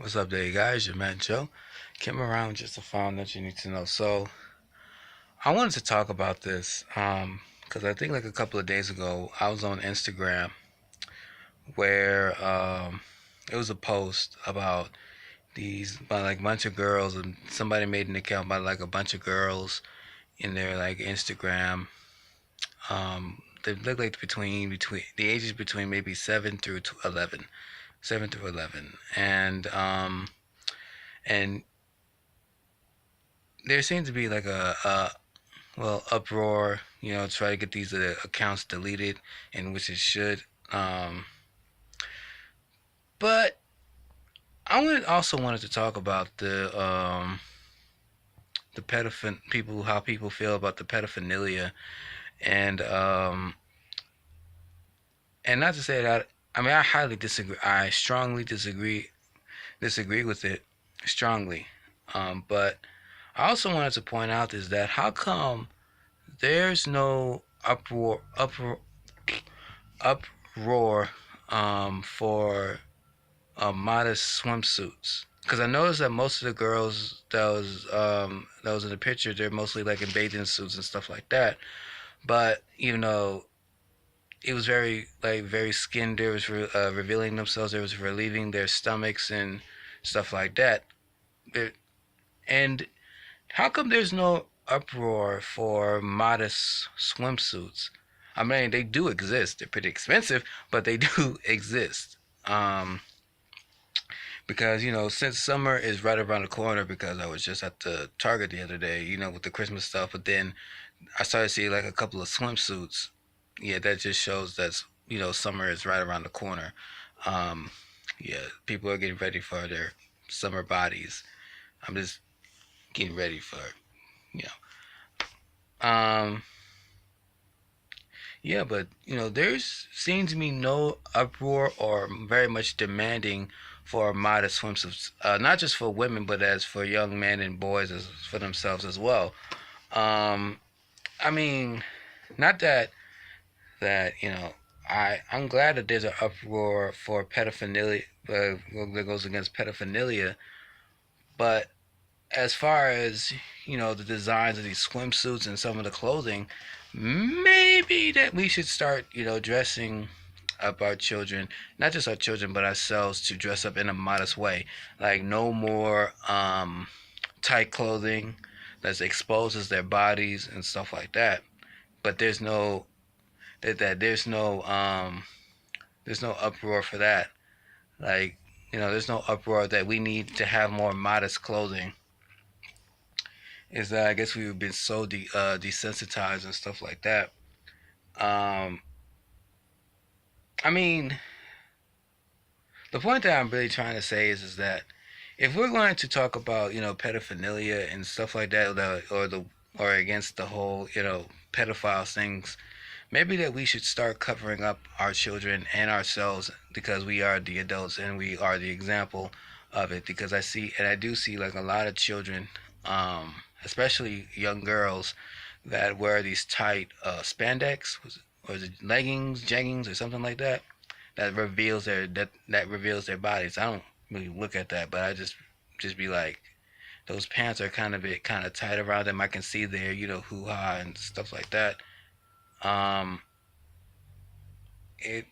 What's up there, guys? Your man Joe. Came around just to find that you need to know. So, I wanted to talk about this because I think like a couple of days ago, I was on Instagram where it was a post about by like a bunch of girls, and somebody made an account by like a bunch of girls in their like Instagram. They look like between the ages between maybe 11, 7 through 11, and there seemed to be like a uproar, try to get these accounts deleted, and which it should. But also wanted to talk about the pedophile people, how people feel about the pedophilia, and and not to say that I mean I highly disagree. I strongly disagree with it strongly. But I also wanted to point out is that how come there's no uproar for modest swimsuits? Because I noticed that most of the girls that was in the picture, they're mostly like in bathing suits and stuff like that. But it was very skinned. There was revealing themselves. There was relieving their stomachs and stuff like that. It, and how come there's no uproar for modest swimsuits? I mean, they do exist. They're pretty expensive, but they do exist. Um, because since summer is right around the corner, because I was just at the Target the other day, with the Christmas stuff, but then I started seeing like a couple of swimsuits. Yeah, that just shows that summer is right around the corner. Um, yeah, people are getting ready for their summer bodies. I'm just getting ready for you um, yeah, but there's seems to be no uproar or very much demanding for modest swimsuits, not just for women, but as for young men and boys, as for themselves as well. Um, I mean, not that I'm glad that there's an uproar for pedophilia that goes against pedophilia, but as far as the designs of these swimsuits and some of the clothing, maybe that we should start dressing up our children, not just our children but ourselves, to dress up in a modest way. Like no more tight clothing that exposes their bodies and stuff like that. But there's no uproar for that. Like there's no uproar that we need to have more modest clothing. Is that I guess we've been so desensitized and stuff like that. Um, I mean, the point that I'm really trying to say is that if we're going to talk about pedophilia and stuff like that, or against the whole pedophile things, maybe that we should start covering up our children and ourselves, because we are the adults and we are the example of it. Because I do see like a lot of children, especially young girls, that wear these tight spandex, or is it leggings, jeggings, or something like that, that reveals their bodies. I don't really look at that, but I just be like, those pants are kind of tight around them. I can see their hoo ha and stuff like that. Um, it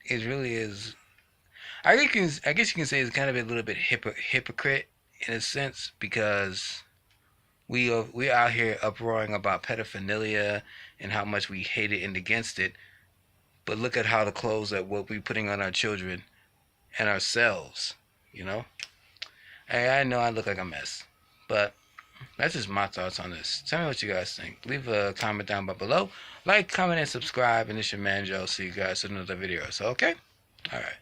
it really is. I guess you can say it's kind of a little bit hypocrite in a sense, because we out here uproaring about pedophilia and how much we hate it and against it, but look at how the clothes that what we putting on our children and ourselves. You know, I know I look like a mess, but that's just my thoughts on this. Tell me what you guys think. Leave a comment down below. Like, comment, and subscribe. And it's your man Joe. See you guys in another video. So okay, all right.